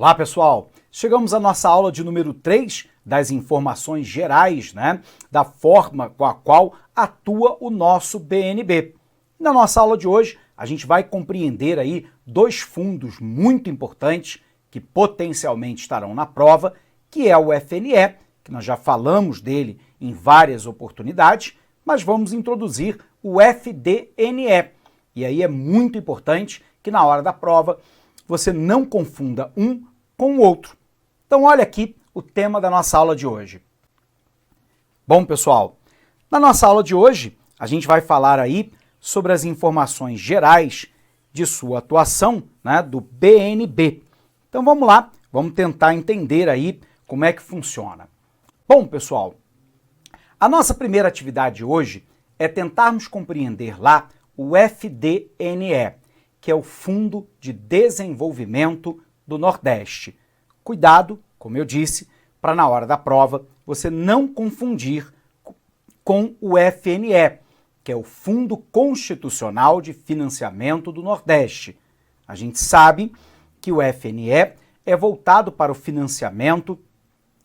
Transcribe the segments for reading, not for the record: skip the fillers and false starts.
Olá, pessoal! Chegamos à nossa aula de número 3 das informações gerais, da forma com a qual atua o nosso BNB. Na nossa aula de hoje, a gente vai compreender aí dois fundos muito importantes que potencialmente estarão na prova, que é o FNE, que nós já falamos dele em várias oportunidades, mas vamos introduzir o FDNE. E aí é muito importante que na hora da prova você não confunda um com o outro. Então olha aqui o tema da nossa aula de hoje. Bom, pessoal, na nossa aula de hoje a gente vai falar aí sobre as informações gerais de sua atuação, do BNB. Então vamos lá, vamos tentar entender aí como é que funciona. Bom, pessoal, a nossa primeira atividade hoje é tentarmos compreender lá o FDNE, que é o Fundo de Desenvolvimento do Nordeste. Cuidado, como eu disse, para na hora da prova você não confundir com o FNE, que é o Fundo Constitucional de Financiamento do Nordeste. A gente sabe que o FNE é voltado para o financiamento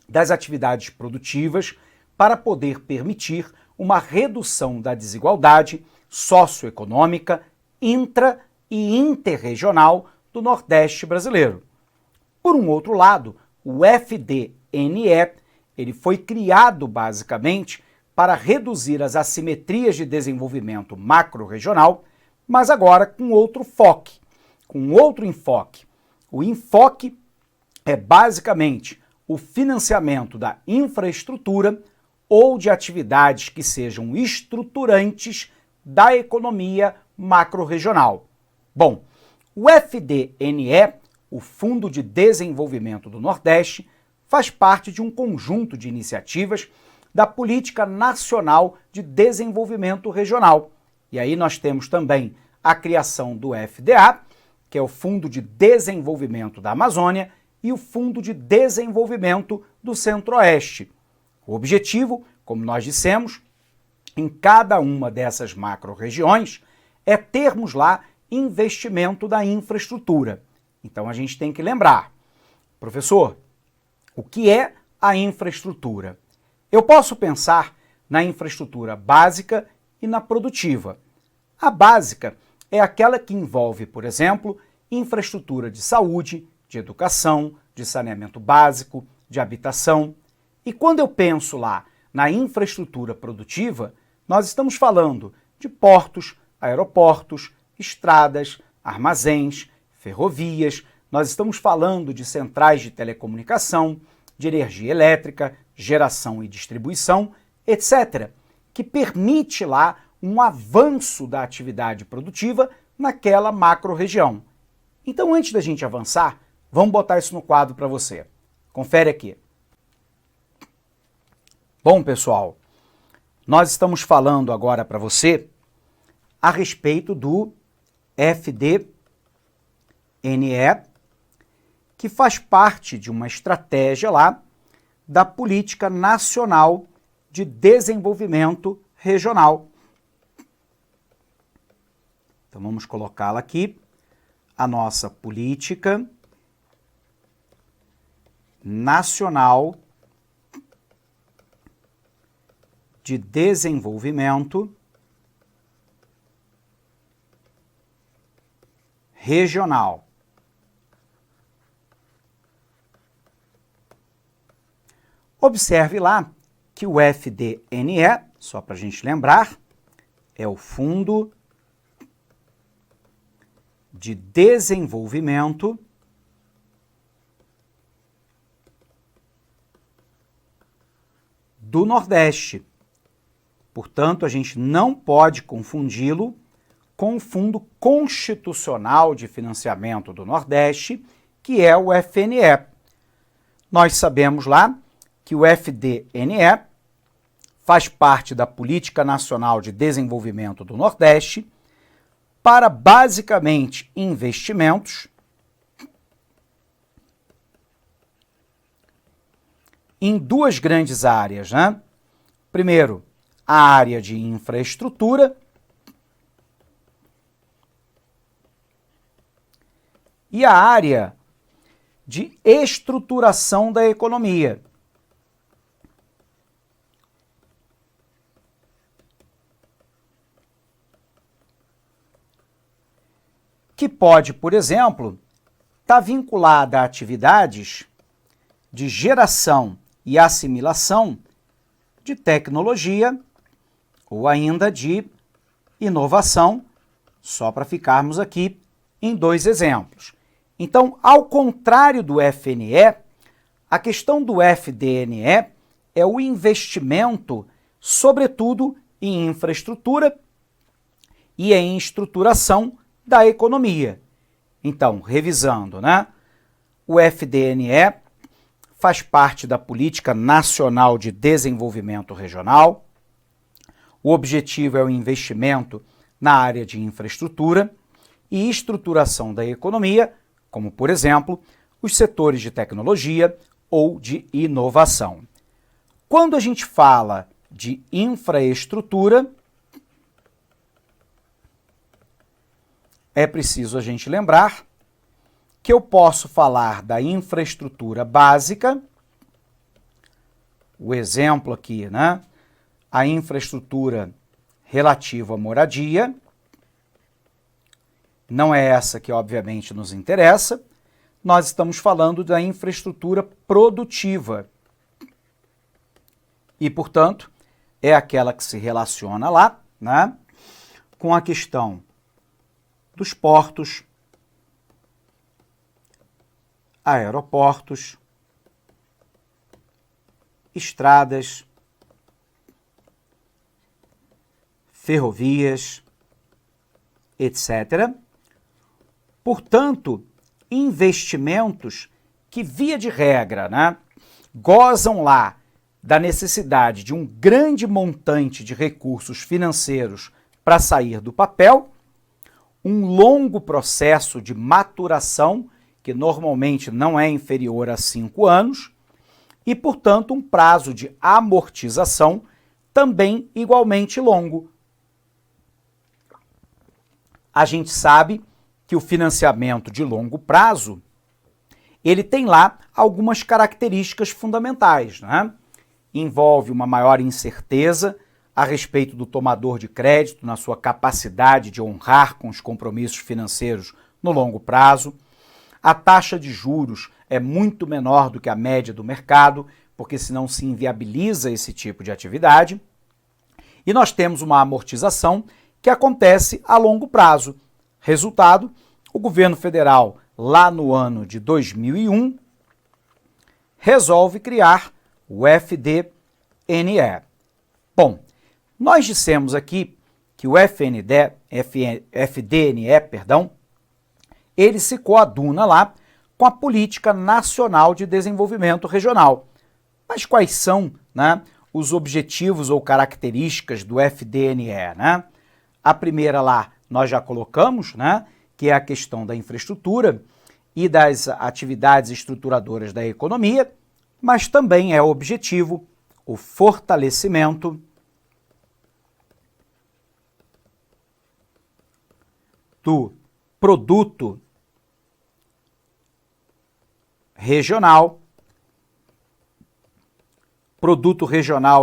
das atividades produtivas para poder permitir uma redução da desigualdade socioeconômica intra- e interregional do Nordeste brasileiro. Por um outro lado, o FDNE ele foi criado basicamente para reduzir as assimetrias de desenvolvimento macro-regional, mas agora com outro enfoque. O enfoque é basicamente o financiamento da infraestrutura ou de atividades que sejam estruturantes da economia macro-regional. Bom, o FDNE, o Fundo de Desenvolvimento do Nordeste, faz parte de um conjunto de iniciativas da Política Nacional de Desenvolvimento Regional. E aí nós temos também a criação do FDA, que é o Fundo de Desenvolvimento da Amazônia, e o Fundo de Desenvolvimento do Centro-Oeste. O objetivo, como nós dissemos, em cada uma dessas macro-regiões, é termos lá investimento da infraestrutura. Então a gente tem que lembrar, professor, o que é a infraestrutura? Eu posso pensar na infraestrutura básica e na produtiva. A básica é aquela que envolve, por exemplo, infraestrutura de saúde, de educação, de saneamento básico, de habitação. E quando eu penso lá na infraestrutura produtiva, nós estamos falando de portos, aeroportos, estradas, armazéns, ferrovias, nós estamos falando de centrais de telecomunicação, de energia elétrica, geração e distribuição, etc., que permite lá um avanço da atividade produtiva naquela macro-região. Então, antes da gente avançar, vamos botar isso no quadro para você. Confere aqui. Bom, pessoal, nós estamos falando agora para você a respeito do FDNE, que faz parte de uma estratégia lá da Política Nacional de Desenvolvimento Regional. Então vamos colocá-la aqui, a nossa Política Nacional de Desenvolvimento Regional. Observe lá que o FDNE, só para a gente lembrar, é o Fundo de Desenvolvimento do Nordeste. Portanto, a gente não pode confundi-lo com o Fundo Constitucional de Financiamento do Nordeste, que é o FNE. Nós sabemos lá que o FDNE faz parte da Política Nacional de Desenvolvimento do Nordeste para, basicamente, investimentos em duas grandes áreas, Primeiro, a área de infraestrutura e a área de estruturação da economia. Que pode, por exemplo, estar vinculada a atividades de geração e assimilação de tecnologia ou ainda de inovação, só para ficarmos aqui em 2 exemplos. Então, ao contrário do FNE, a questão do FDNE é o investimento, sobretudo em infraestrutura e em estruturação da economia. Então, revisando, né? O FDNE faz parte da Política Nacional de Desenvolvimento Regional. O objetivo é o investimento na área de infraestrutura e estruturação da economia, como, por exemplo, os setores de tecnologia ou de inovação. Quando a gente fala de infraestrutura, é preciso a gente lembrar que eu posso falar da infraestrutura básica, o exemplo aqui, né? A infraestrutura relativa à moradia, não é essa que obviamente nos interessa, nós estamos falando da infraestrutura produtiva e, portanto, é aquela que se relaciona lá, né, com a questão dos portos, aeroportos, estradas, ferrovias, etc. Portanto, investimentos que, via de regra, né, gozam lá da necessidade de um grande montante de recursos financeiros para sair do papel, um longo processo de maturação, que normalmente não é inferior a 5 anos, e, portanto, um prazo de amortização também igualmente longo. A gente sabe que o financiamento de longo prazo, ele tem lá algumas características fundamentais, né? Envolve uma maior incerteza a respeito do tomador de crédito na sua capacidade de honrar com os compromissos financeiros no longo prazo. A taxa de juros é muito menor do que a média do mercado, porque senão se inviabiliza esse tipo de atividade. E nós temos uma amortização que acontece a longo prazo. Resultado, o governo federal, lá no ano de 2001, resolve criar o FDNE. Bom, nós dissemos aqui que o FDNE, ele se coaduna lá com a Política Nacional de Desenvolvimento Regional. Mas quais são, né, os objetivos ou características do FDNE, né? A primeira lá nós já colocamos, né, que é a questão da infraestrutura e das atividades estruturadoras da economia, mas também é o objetivo o fortalecimento do produto regional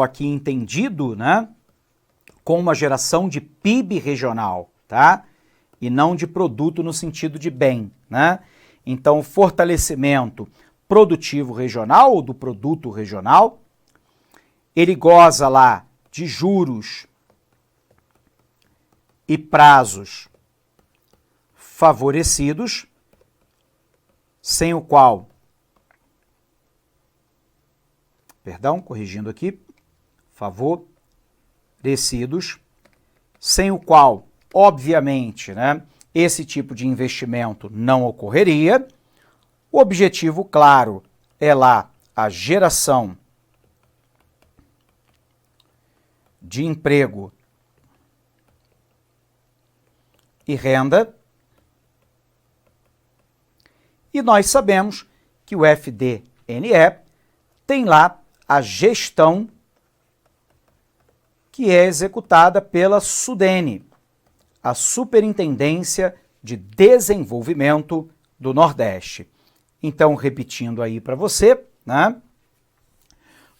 aqui entendido, né, com uma geração de PIB regional, tá? E não de produto no sentido de bem, né? Então, o fortalecimento produtivo regional ou do produto regional, ele goza lá de juros e prazos favorecidos, sem o qual, corrigindo aqui, favorecidos, sem o qual, obviamente, né, esse tipo de investimento não ocorreria. O objetivo, claro, é lá a geração de emprego e renda. E nós sabemos que o FDNE tem lá a gestão que é executada pela SUDENE, a Superintendência de Desenvolvimento do Nordeste. Então, repetindo aí para você, né?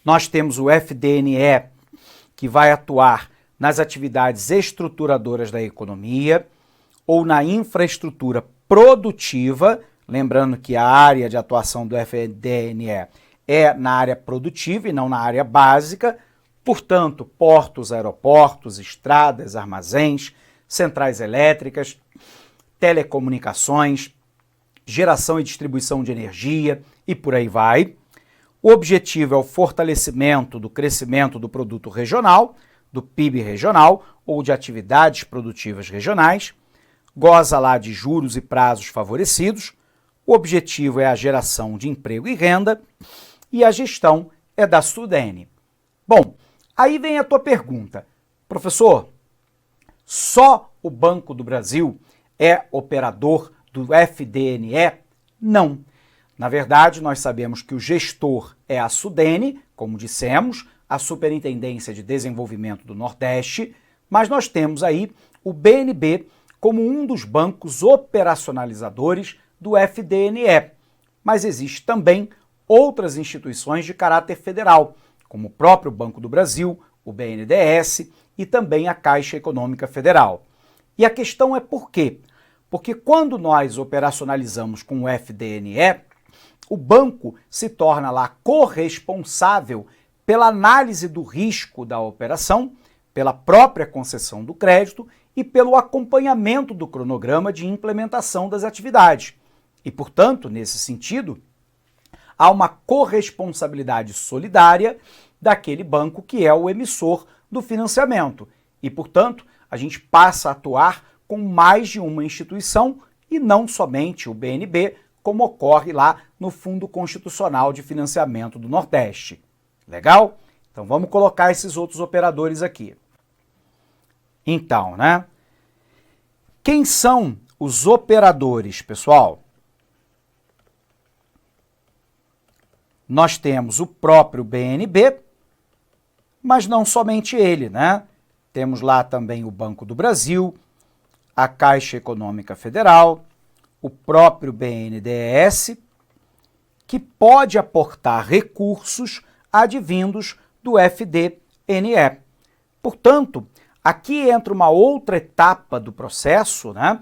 Nós temos o FDNE, que vai atuar nas atividades estruturadoras da economia ou na infraestrutura produtiva, lembrando que a área de atuação do FDNE é na área produtiva e não na área básica, portanto, portos, aeroportos, estradas, armazéns, centrais elétricas, telecomunicações, geração e distribuição de energia e por aí vai. O objetivo é o fortalecimento do crescimento do produto regional, do PIB regional ou de atividades produtivas regionais, goza lá de juros e prazos favorecidos, o objetivo é a geração de emprego e renda e a gestão é da SUDENE. Bom, aí vem a tua pergunta, professor, só o Banco do Brasil é operador do FDNE? Não. Na verdade, nós sabemos que o gestor é a SUDENE, como dissemos, a Superintendência de Desenvolvimento do Nordeste, mas nós temos aí o BNB como um dos bancos operacionalizadores do FDNE. Mas existe também outras instituições de caráter federal, como o próprio Banco do Brasil, o BNDES e também a Caixa Econômica Federal. E a questão é por quê? Porque quando nós operacionalizamos com o FDNE, o banco se torna lá corresponsável pela análise do risco da operação, pela própria concessão do crédito e pelo acompanhamento do cronograma de implementação das atividades. E, portanto, nesse sentido, há uma corresponsabilidade solidária daquele banco que é o emissor do financiamento. E, portanto, a gente passa a atuar com mais de uma instituição e não somente o BNB, como ocorre lá no Fundo Constitucional de Financiamento do Nordeste. Legal? Então vamos colocar esses outros operadores aqui. Então, né? Quem são os operadores, pessoal? Nós temos o próprio BNB, mas não somente ele, né? Temos lá também o Banco do Brasil, a Caixa Econômica Federal, o próprio BNDES, que pode aportar recursos advindos do FDNE. Portanto, aqui entra uma outra etapa do processo, né?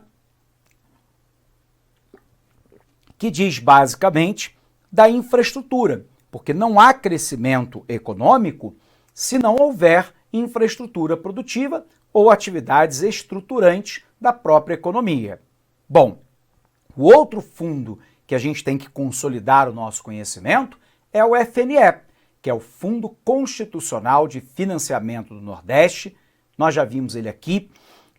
Que diz basicamente da infraestrutura, porque não há crescimento econômico se não houver infraestrutura produtiva ou atividades estruturantes da própria economia. Bom, o outro fundo que a gente tem que consolidar o nosso conhecimento é o FNE, que é o Fundo Constitucional de Financiamento do Nordeste. Nós já vimos ele aqui,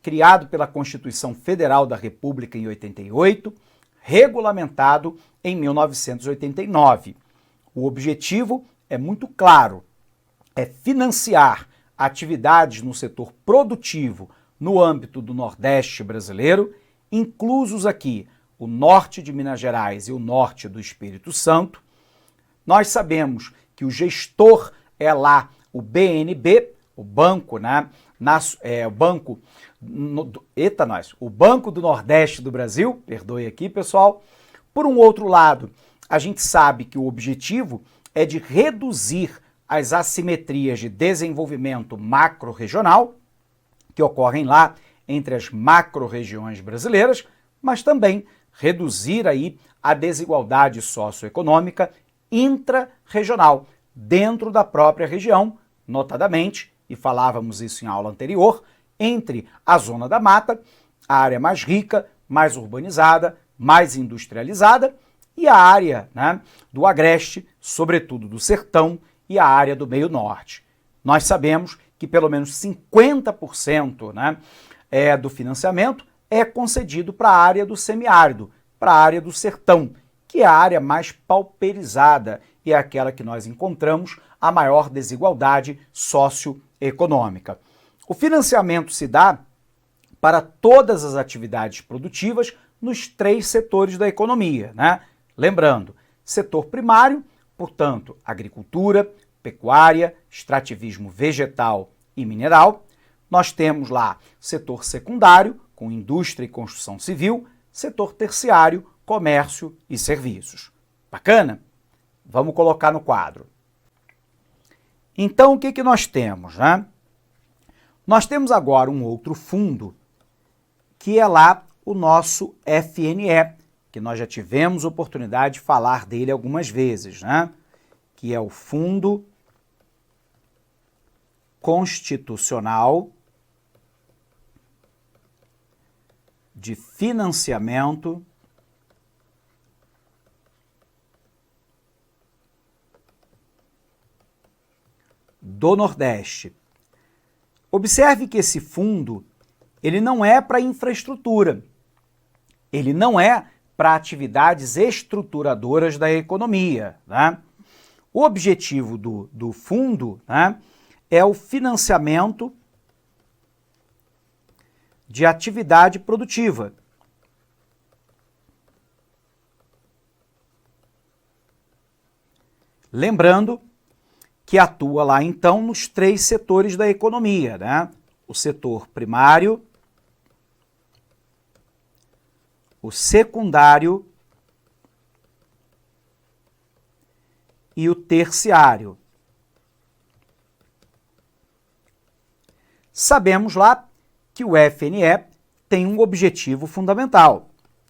criado pela Constituição Federal da República em 88, regulamentado em 1989. O objetivo é muito claro, é financiar atividades no setor produtivo no âmbito do Nordeste brasileiro, inclusos aqui o norte de Minas Gerais e o norte do Espírito Santo. Nós sabemos que o gestor é lá o BNB, o banco, né? O Banco do Nordeste do Brasil, perdoe aqui, pessoal. Por um outro lado, a gente sabe que o objetivo é de reduzir as assimetrias de desenvolvimento macro-regional, que ocorrem lá entre as macro-regiões brasileiras, mas também reduzir aí a desigualdade socioeconômica intra-regional, dentro da própria região, notadamente, e falávamos isso em aula anterior, entre a Zona da Mata, a área mais rica, mais urbanizada, mais industrializada, e a área, né, do Agreste, sobretudo do Sertão, e a área do Meio Norte. Nós sabemos que pelo menos 50%, né, do financiamento é concedido para a área do semiárido, para a área do sertão, que é a área mais pauperizada e é aquela que nós encontramos a maior desigualdade socioeconômica. O financiamento se dá para todas as atividades produtivas nos 3 setores da economia, né? Lembrando, setor primário, portanto, agricultura, pecuária, extrativismo vegetal e mineral. Nós temos lá setor secundário, com indústria e construção civil, setor terciário, comércio e serviços. Bacana? Vamos colocar no quadro. Então, o que nós temos, né? Nós temos agora um outro fundo, que é lá o nosso FNE, que nós já tivemos oportunidade de falar dele algumas vezes, né? Que é o Fundo Constitucional de Financiamento do Nordeste. Observe que esse fundo, ele não é para infraestrutura, ele não é para atividades estruturadoras da economia, né? O objetivo do fundo, né, é o financiamento de atividade produtiva. Lembrando que atua lá, então, nos 3 setores da economia, né? O setor primário, o secundário e o terciário. Sabemos lá que o FNE tem um objetivo fundamental,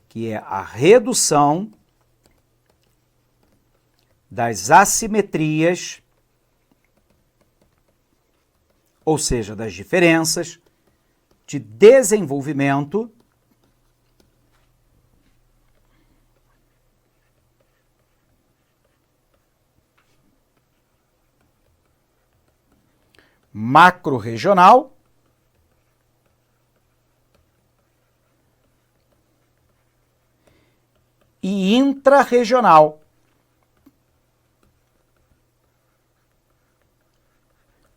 que é a redução das assimetrias, ou seja, das diferenças de desenvolvimento macro-regional e intra-regional.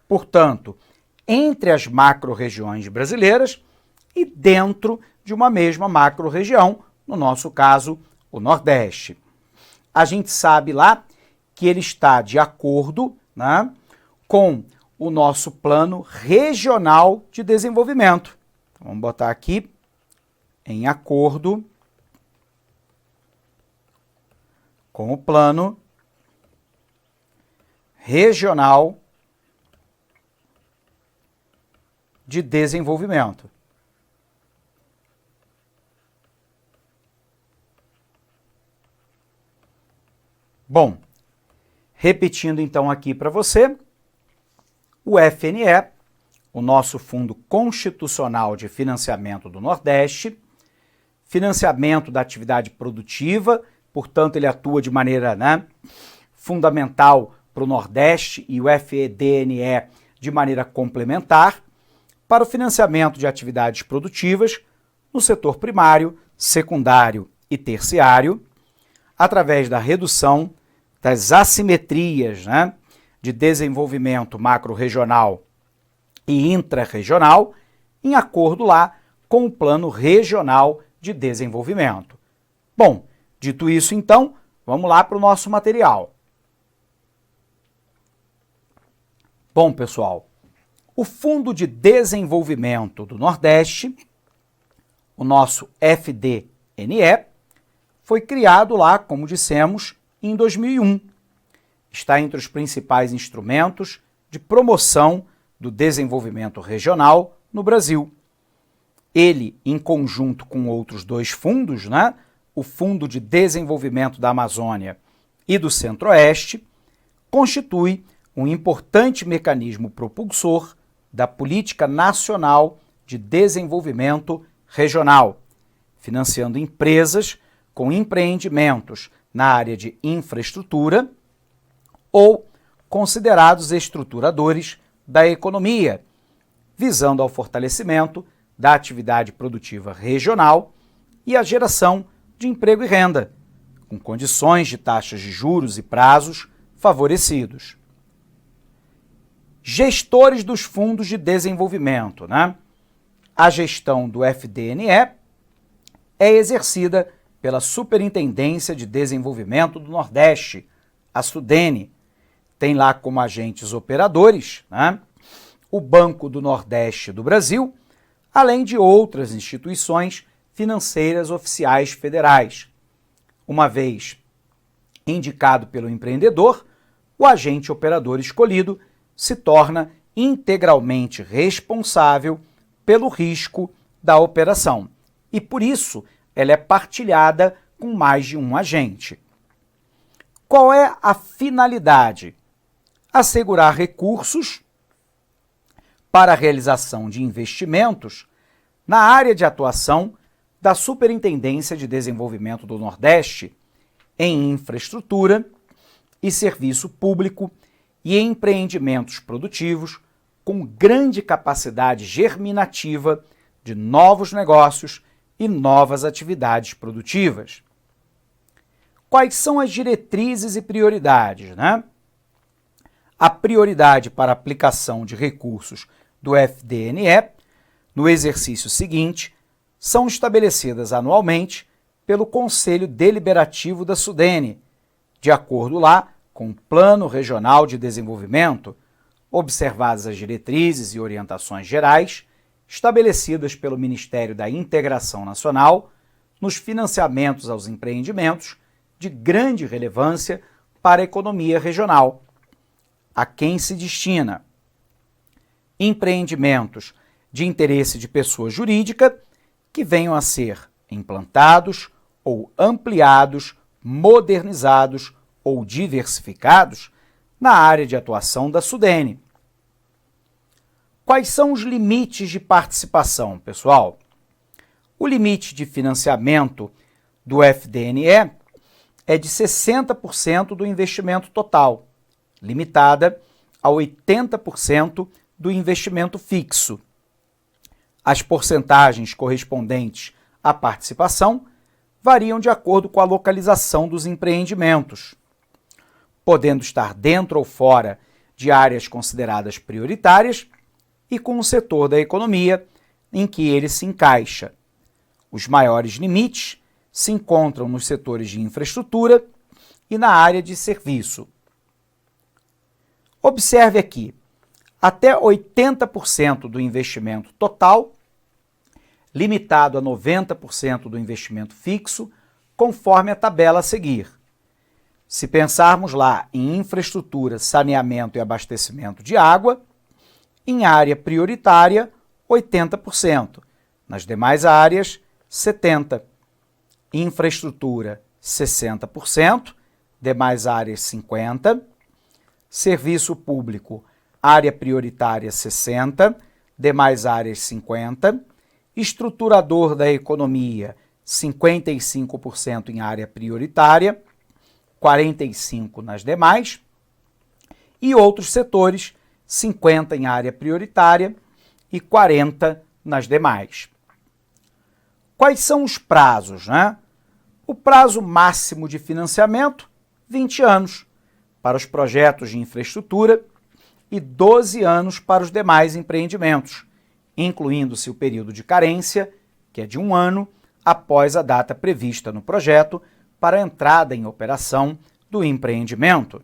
Portanto, entre as macro-regiões brasileiras e dentro de uma mesma macro-região, no nosso caso, o Nordeste. A gente sabe lá que ele está de acordo, né, com o nosso Plano Regional de Desenvolvimento. Então, vamos botar aqui, em acordo com o Plano Regional de Desenvolvimento. Bom, repetindo então aqui para você, o FNE, o nosso Fundo Constitucional de Financiamento do Nordeste, financiamento da atividade produtiva, portanto ele atua de maneira, né, fundamental para o Nordeste e o FEDNE de maneira complementar, para o financiamento de atividades produtivas no setor primário, secundário e terciário, através da redução das assimetrias, né, de desenvolvimento macro-regional e intra-regional, em acordo lá com o Plano Regional de Desenvolvimento. Bom, dito isso então, vamos lá para o nosso material. Bom, pessoal, o Fundo de Desenvolvimento do Nordeste, o nosso FDNE, foi criado lá, como dissemos, em 2001. Está entre os principais instrumentos de promoção do desenvolvimento regional no Brasil. Ele, em conjunto com outros 2 fundos, né, o Fundo de Desenvolvimento da Amazônia e do Centro-Oeste, constitui um importante mecanismo propulsor da Política Nacional de Desenvolvimento Regional, financiando empresas com empreendimentos na área de infraestrutura ou considerados estruturadores da economia, visando ao fortalecimento da atividade produtiva regional e a geração de emprego e renda, com condições de taxas de juros e prazos favorecidos. Gestores dos fundos de desenvolvimento, né? A gestão do FDNE é exercida pela Superintendência de Desenvolvimento do Nordeste, a SUDENE. Tem lá como agentes operadores, né, o Banco do Nordeste do Brasil, além de outras instituições financeiras oficiais federais. Uma vez indicado pelo empreendedor, o agente operador escolhido se torna integralmente responsável pelo risco da operação e, por isso, ela é partilhada com mais de um agente. Qual é a finalidade? Assegurar recursos para a realização de investimentos na área de atuação da Superintendência de Desenvolvimento do Nordeste em infraestrutura e serviço público e empreendimentos produtivos com grande capacidade germinativa de novos negócios e novas atividades produtivas. Quais são as diretrizes e prioridades, né? A prioridade para a aplicação de recursos do FDNE no exercício seguinte são estabelecidas anualmente pelo Conselho Deliberativo da SUDENE, de acordo lá com o Plano Regional de Desenvolvimento, observadas as diretrizes e orientações gerais estabelecidas pelo Ministério da Integração Nacional nos financiamentos aos empreendimentos de grande relevância para a economia regional. A quem se destina? Empreendimentos de interesse de pessoa jurídica que venham a ser implantados ou ampliados, modernizados ou diversificados na área de atuação da SUDENE. Quais são os limites de participação, pessoal? O limite de financiamento do FDNE é de 60% do investimento total, limitada a 80% do investimento fixo. As porcentagens correspondentes à participação variam de acordo com a localização dos empreendimentos, podendo estar dentro ou fora de áreas consideradas prioritárias e com o setor da economia em que ele se encaixa. Os maiores limites se encontram nos setores de infraestrutura e na área de serviço. Observe aqui, até 80% do investimento total, limitado a 90% do investimento fixo, conforme a tabela a seguir. Se pensarmos lá em infraestrutura, saneamento e abastecimento de água, em área prioritária, 80%. Nas demais áreas, 70%. Infraestrutura, 60%. Demais áreas, 50%. Serviço público, área prioritária, 60%. Demais áreas, 50%. Estruturador da economia, 55% em área prioritária, 45% nas demais. E outros setores, 50% em área prioritária e 40% nas demais. Quais são os prazos, né? O prazo máximo de financiamento, 20 anos para os projetos de infraestrutura e 12 anos para os demais empreendimentos, incluindo-se o período de carência, que é de 1 ano, após a data prevista no projeto para a entrada em operação do empreendimento.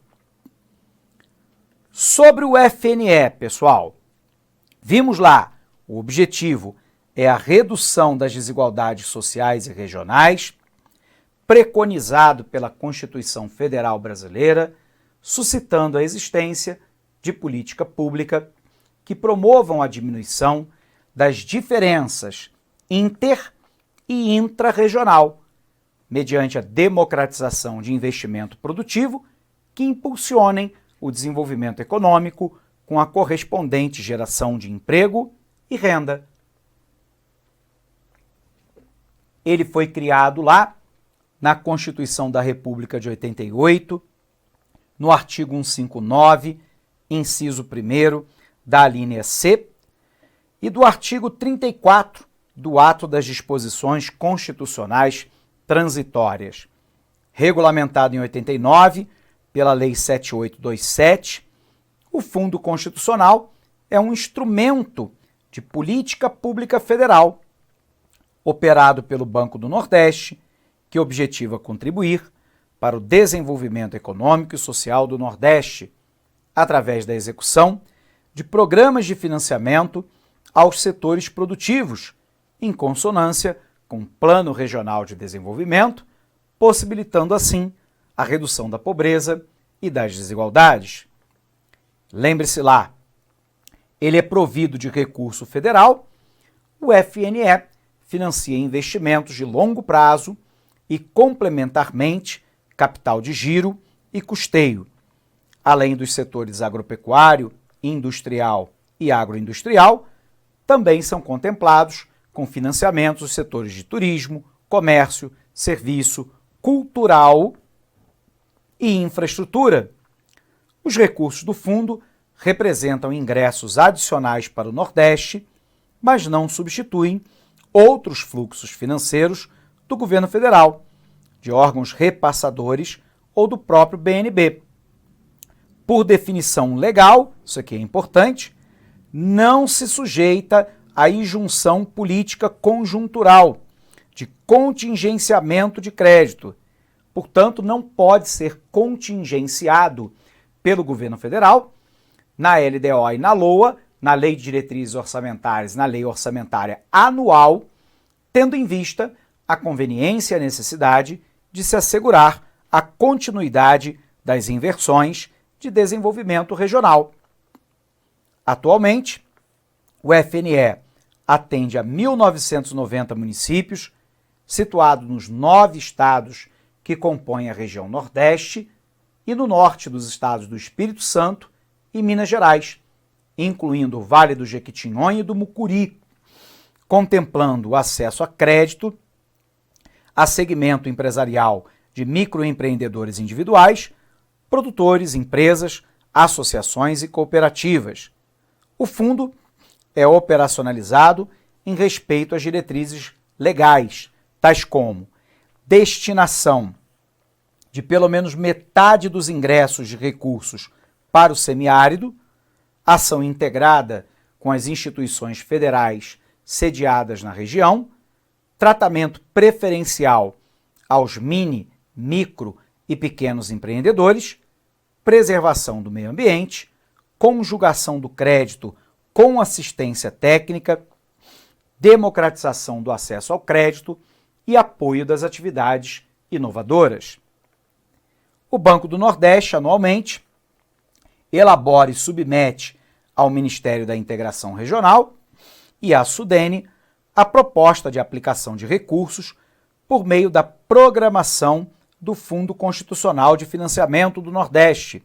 Sobre o FNE, pessoal, vimos lá, o objetivo é a redução das desigualdades sociais e regionais, preconizado pela Constituição Federal Brasileira, suscitando a existência de política pública que promovam a diminuição das diferenças inter- e intrarregional, mediante a democratização de investimento produtivo que impulsionem o desenvolvimento econômico com a correspondente geração de emprego e renda. Ele foi criado lá na Constituição da República de 88, no artigo 159, inciso 1º, da alínea C, e do artigo 34 do Ato das Disposições Constitucionais Transitórias, regulamentado em 89 pela Lei 7827, o Fundo Constitucional é um instrumento de política pública federal, operado pelo Banco do Nordeste, que objetiva contribuir para o desenvolvimento econômico e social do Nordeste, através da execução de programas de financiamento aos setores produtivos, em consonância com o Plano Regional de Desenvolvimento, possibilitando assim a redução da pobreza e das desigualdades. Lembre-se lá, ele é provido de recurso federal, o FNE financia investimentos de longo prazo e, complementarmente, capital de giro e custeio, além dos setores agropecuário, industrial e agroindustrial, também são contemplados com financiamentos os setores de turismo, comércio, serviço, cultural e infraestrutura. Os recursos do fundo representam ingressos adicionais para o Nordeste, mas não substituem outros fluxos financeiros do governo federal, de órgãos repassadores ou do próprio BNB. Por definição legal, isso aqui é importante, não se sujeita à injunção política conjuntural, de contingenciamento de crédito. Portanto, não pode ser contingenciado pelo governo federal, na LDO e na LOA, na Lei de Diretrizes Orçamentárias, na Lei Orçamentária Anual, tendo em vista a conveniência e a necessidade de se assegurar a continuidade das inversões de desenvolvimento regional. Atualmente, o FNE atende a 1.990 municípios, situados nos 9 estados que compõem a região Nordeste e no norte dos estados do Espírito Santo e Minas Gerais, incluindo o Vale do Jequitinhonha e do Mucuri, contemplando o acesso a crédito, a segmento empresarial de microempreendedores individuais, produtores, empresas, associações e cooperativas. O fundo é operacionalizado em respeito às diretrizes legais, tais como destinação de pelo menos metade dos ingressos de recursos para o semiárido, ação integrada com as instituições federais sediadas na região, tratamento preferencial aos mini, micro e pequenos empreendedores, preservação do meio ambiente, conjugação do crédito com assistência técnica, democratização do acesso ao crédito e apoio das atividades inovadoras. O Banco do Nordeste, anualmente, elabora e submete ao Ministério da Integração Regional e à SUDENE a proposta de aplicação de recursos por meio da programação do Fundo Constitucional de Financiamento do Nordeste,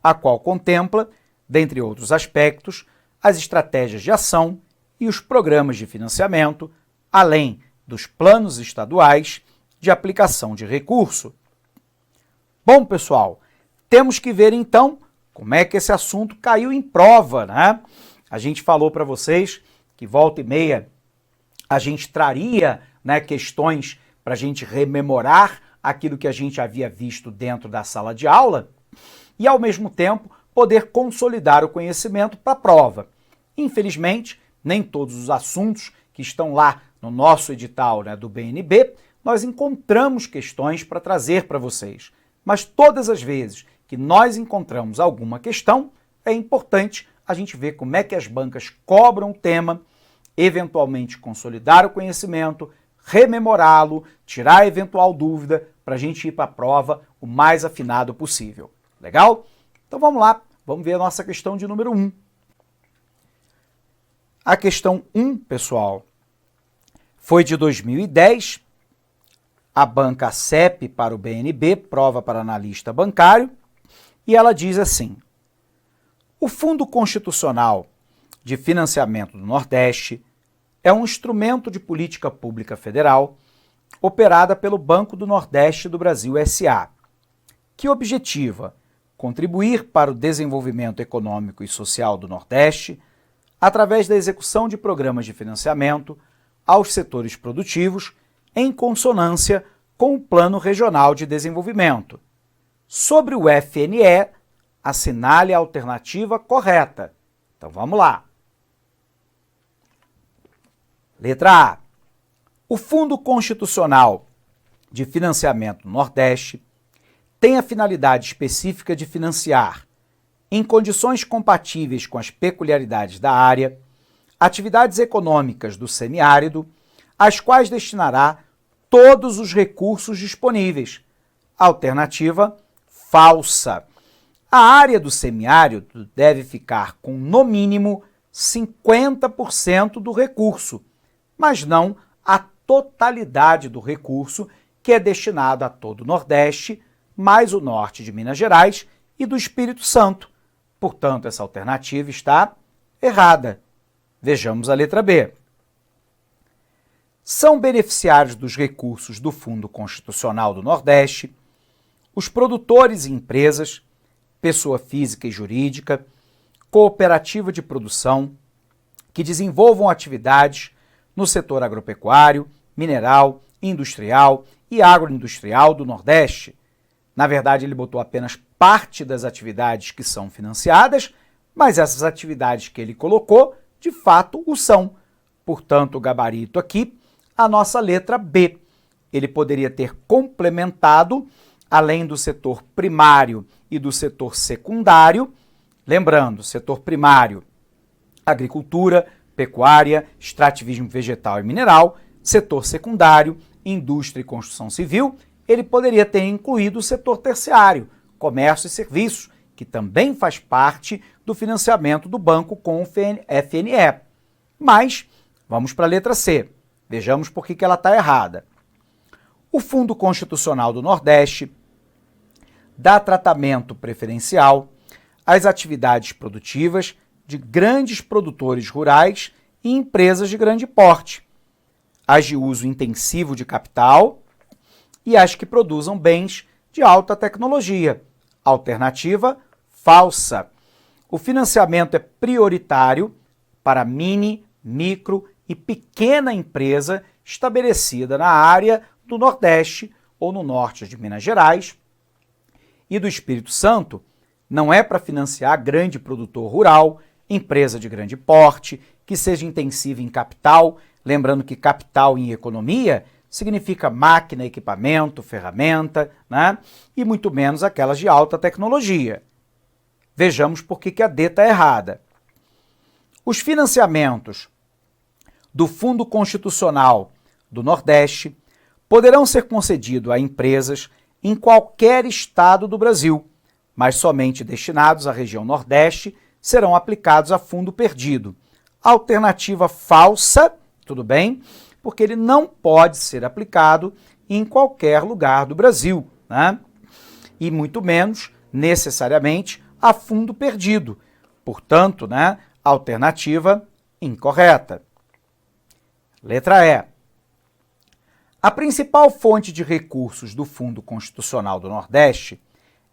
a qual contempla, dentre outros aspectos, as estratégias de ação e os programas de financiamento, além dos planos estaduais de aplicação de recurso. Bom, pessoal, temos que ver então como é que esse assunto caiu em prova, né? A gente falou para vocês que volta e meia a gente traria, né, questões para a gente rememorar aquilo que a gente havia visto dentro da sala de aula e, ao mesmo tempo, poder consolidar o conhecimento para a prova. Infelizmente, nem todos os assuntos que estão lá no nosso edital, né, do BNB, nós encontramos questões para trazer para vocês. Mas todas as vezes que nós encontramos alguma questão, é importante a gente ver como é que as bancas cobram o tema, eventualmente consolidar o conhecimento, rememorá-lo, tirar eventual dúvida para a gente ir para a prova o mais afinado possível. Legal? Então vamos lá, vamos ver a nossa questão de número 1. A questão 1, pessoal, foi de 2010, a banca CEP para o BNB, prova para analista bancário, e ela diz assim: o Fundo Constitucional de Financiamento do Nordeste é um instrumento de política pública federal operada pelo Banco do Nordeste do Brasil S.A., que objetiva contribuir para o desenvolvimento econômico e social do Nordeste através da execução de programas de financiamento aos setores produtivos em consonância com o Plano Regional de Desenvolvimento. Sobre o FNE, assinale a alternativa correta. Então vamos lá. Letra A. O Fundo Constitucional de Financiamento do Nordeste tem a finalidade específica de financiar, em condições compatíveis com as peculiaridades da área, atividades econômicas do semiárido, às quais destinará todos os recursos disponíveis, Alternativa falsa. A área do semiárido deve ficar com, no mínimo, 50% do recurso, mas não a totalidade do recurso que é destinado a todo o Nordeste, mais o norte de Minas Gerais e do Espírito Santo. Portanto, essa alternativa está errada. Vejamos a letra B. São beneficiários dos recursos do Fundo Constitucional do Nordeste os produtores e empresas, pessoa física e jurídica, cooperativa de produção, que desenvolvam atividades no setor agropecuário, mineral, industrial e agroindustrial do Nordeste. Na verdade, ele botou apenas parte das atividades que são financiadas, mas essas atividades que ele colocou, de fato, o são. Portanto, o gabarito aqui, a nossa letra B. Ele poderia ter complementado, além do setor primário e do setor secundário, lembrando, setor primário, agricultura, pecuária, extrativismo vegetal e mineral, setor secundário, indústria e construção civil, ele poderia ter incluído o setor terciário, comércio e serviços, que também faz parte do financiamento do banco com o FNE. Mas, vamos para a letra C. Vejamos por que ela está errada. O Fundo Constitucional do Nordeste dá tratamento preferencial às atividades produtivas de grandes produtores rurais e empresas de grande porte, as de uso intensivo de capital e as que produzam bens de alta tecnologia. Alternativa falsa. O financiamento é prioritário para mini, micro e pequena empresa estabelecida na área do Nordeste ou no norte de Minas Gerais e do Espírito Santo. Não é para financiar grande produtor rural, empresa de grande porte, que seja intensiva em capital, lembrando que capital em economia significa máquina, equipamento, ferramenta, né? E muito menos aquelas de alta tecnologia. Vejamos por que a D está errada. Os financiamentos do Fundo Constitucional do Nordeste poderão ser concedidos a empresas em qualquer estado do Brasil, mas somente destinados à região Nordeste serão aplicados a fundo perdido. Alternativa falsa, tudo bem? Porque ele não pode ser aplicado em qualquer lugar do Brasil, né? E muito menos, necessariamente, a fundo perdido. Portanto, né, alternativa incorreta. Letra E. A principal fonte de recursos do Fundo Constitucional do Nordeste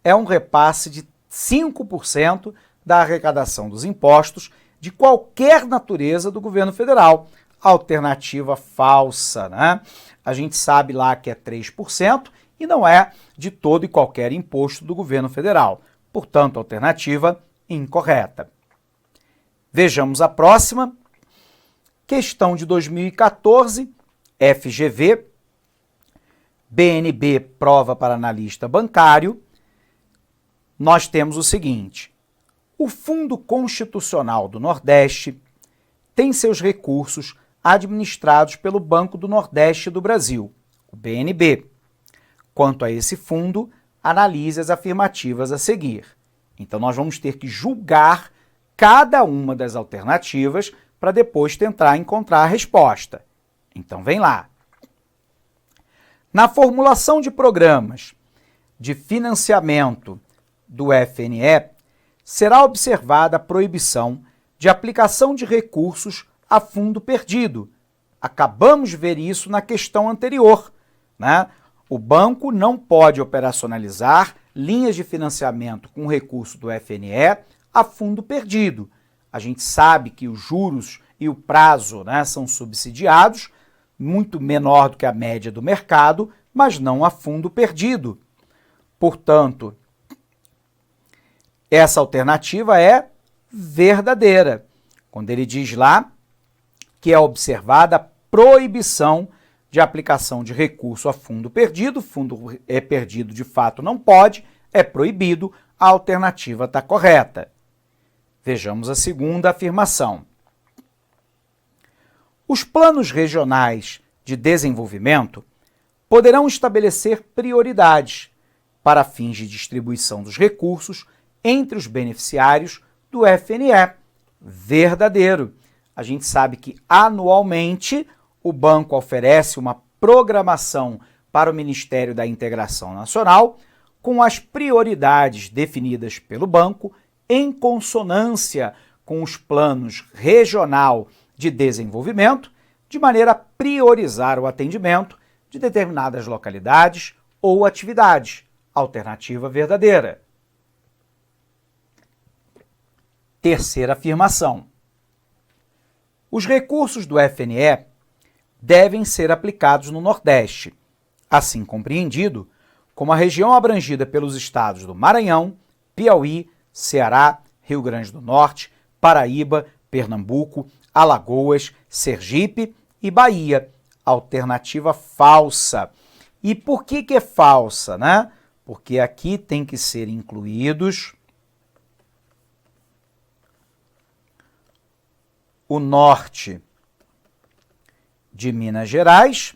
é um repasse de 5% da arrecadação dos impostos de qualquer natureza do governo federal. Alternativa falsa, né? A gente sabe lá que é 3% e não é de todo e qualquer imposto do governo federal. Portanto, alternativa incorreta. Vejamos a próxima. Questão de 2014, FGV, BNB, prova para analista bancário. Nós temos o seguinte: o Fundo Constitucional do Nordeste tem seus recursos administrados pelo Banco do Nordeste do Brasil, o BNB. Quanto a esse fundo, analise as afirmativas a seguir. Então, nós vamos ter que julgar cada uma das alternativas para depois tentar encontrar a resposta. Então, vem lá. Na formulação de programas de financiamento do FNE, será observada a proibição de aplicação de recursos a fundo perdido. Acabamos de ver isso na questão anterior, né? O banco não pode operacionalizar linhas de financiamento com recurso do FNE a fundo perdido. A gente sabe que os juros e o prazo, né, são subsidiados, muito menor do que a média do mercado, mas não a fundo perdido. Portanto, essa alternativa é verdadeira, quando ele diz lá que é observada a proibição de aplicação de recurso a fundo é perdido de fato não pode, é proibido, a alternativa está correta. Vejamos a segunda afirmação. Os planos regionais de desenvolvimento poderão estabelecer prioridades para fins de distribuição dos recursos entre os beneficiários do FNE. Verdadeiro. A gente sabe que anualmente o banco oferece uma programação para o Ministério da Integração Nacional com as prioridades definidas pelo banco em consonância com os planos regional de desenvolvimento, de maneira a priorizar o atendimento de determinadas localidades ou atividades. Alternativa verdadeira. Terceira afirmação. Os recursos do FNE devem ser aplicados no Nordeste, assim compreendido como a região abrangida pelos estados do Maranhão, Piauí, Ceará, Rio Grande do Norte, Paraíba, Pernambuco, Alagoas, Sergipe e Bahia. Alternativa falsa. E por que é falsa, né? Porque aqui tem que ser incluídos o norte de Minas Gerais,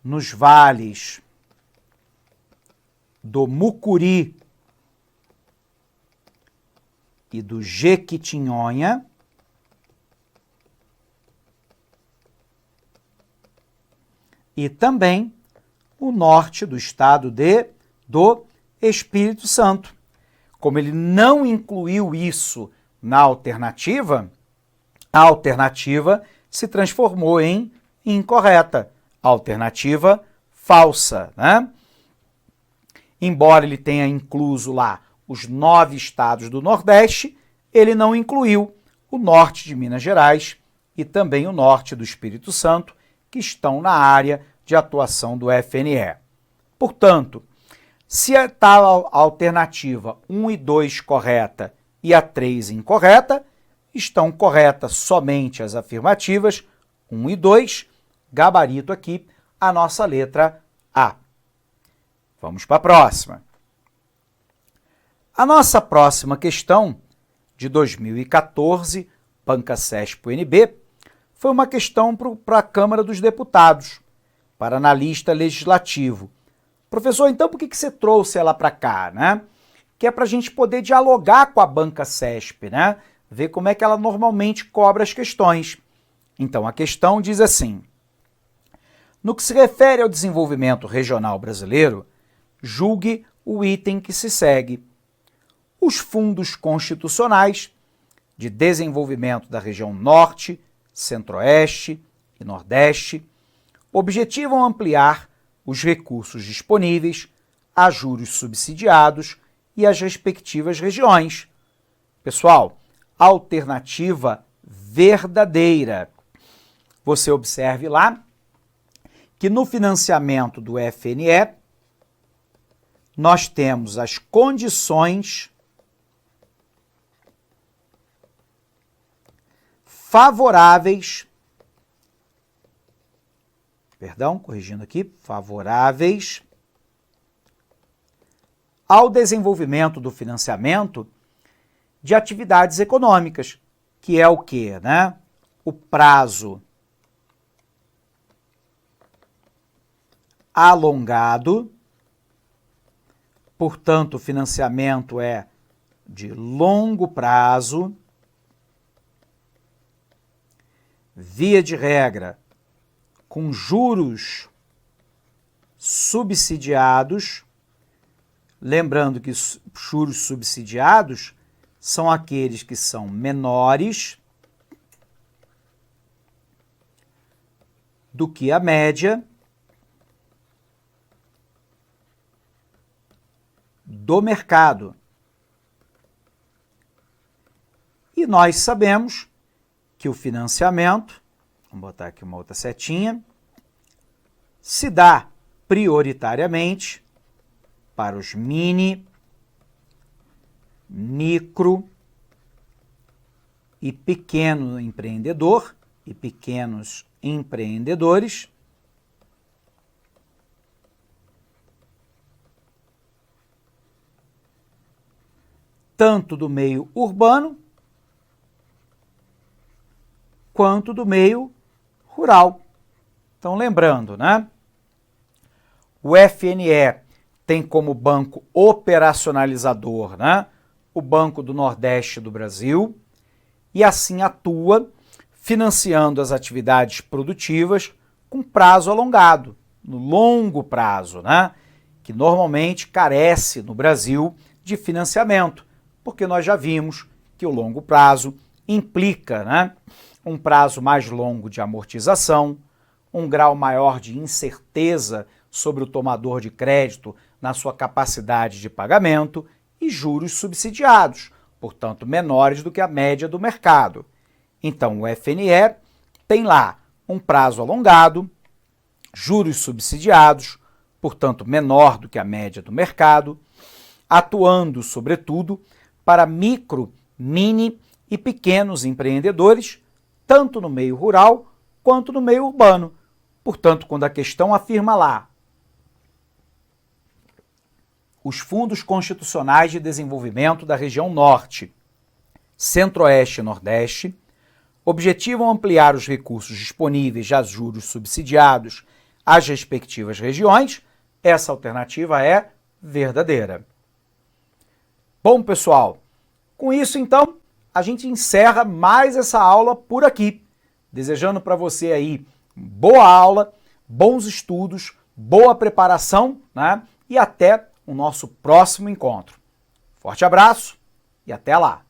nos vales do Mucuri e do Jequitinhonha, e também o norte do estado do Espírito Santo. Como ele não incluiu isso na alternativa, a alternativa se transformou em incorreta. Alternativa falsa, né? Embora ele tenha incluso lá os 9 estados do Nordeste, ele não incluiu o norte de Minas Gerais e também o norte do Espírito Santo, que estão na área de atuação do FNE. Portanto, se a tal alternativa 1 e 2 correta e a 3 incorreta, estão corretas somente as afirmativas 1 e 2, gabarito aqui a nossa letra A. Vamos para a próxima. A nossa próxima questão, de 2014, Banca CESP-UNB, foi uma questão para a Câmara dos Deputados, para analista legislativo. Professor, então por que você trouxe ela para cá, né? Que é para a gente poder dialogar com a Banca CESP, né? Ver como é que ela normalmente cobra as questões. Então, a questão diz assim: no que se refere ao desenvolvimento regional brasileiro, julgue o item que se segue. Os fundos constitucionais de desenvolvimento da região Norte, Centro-Oeste e Nordeste objetivam ampliar os recursos disponíveis a juros subsidiados e as respectivas regiões. Pessoal, alternativa verdadeira. Você observe lá que no financiamento do FNE nós temos as condições favoráveis, favoráveis ao desenvolvimento do financiamento de atividades econômicas, que é o quê, né? O prazo alongado, portanto, o financiamento é de longo prazo, via de regra, com juros subsidiados. Lembrando que os juros subsidiados são aqueles que são menores do que a média do mercado. E nós sabemos que o financiamento, vamos botar aqui uma outra setinha, se dá prioritariamente para os mini, micro e pequeno empreendedor e pequenos empreendedores, tanto do meio urbano quanto do meio rural. Então, lembrando, né? O FNE tem como banco operacionalizador, né, o Banco do Nordeste do Brasil, e assim atua financiando as atividades produtivas com prazo alongado, no longo prazo, né, que normalmente carece no Brasil de financiamento, porque nós já vimos que o longo prazo implica, né, um prazo mais longo de amortização, um grau maior de incerteza sobre o tomador de crédito na sua capacidade de pagamento e juros subsidiados, portanto menores do que a média do mercado. Então o FNE tem lá um prazo alongado, juros subsidiados, portanto menor do que a média do mercado, atuando sobretudo para micro, mini e pequenos empreendedores, tanto no meio rural quanto no meio urbano. Portanto, quando a questão afirma lá os fundos constitucionais de desenvolvimento da região Norte, Centro-Oeste e Nordeste objetivam ampliar os recursos disponíveis a juros subsidiados às respectivas regiões, essa alternativa é verdadeira. Bom, pessoal, com isso, então, a gente encerra mais essa aula por aqui, desejando para você aí boa aula, bons estudos, boa preparação, né? E até o nosso próximo encontro. Forte abraço e até lá!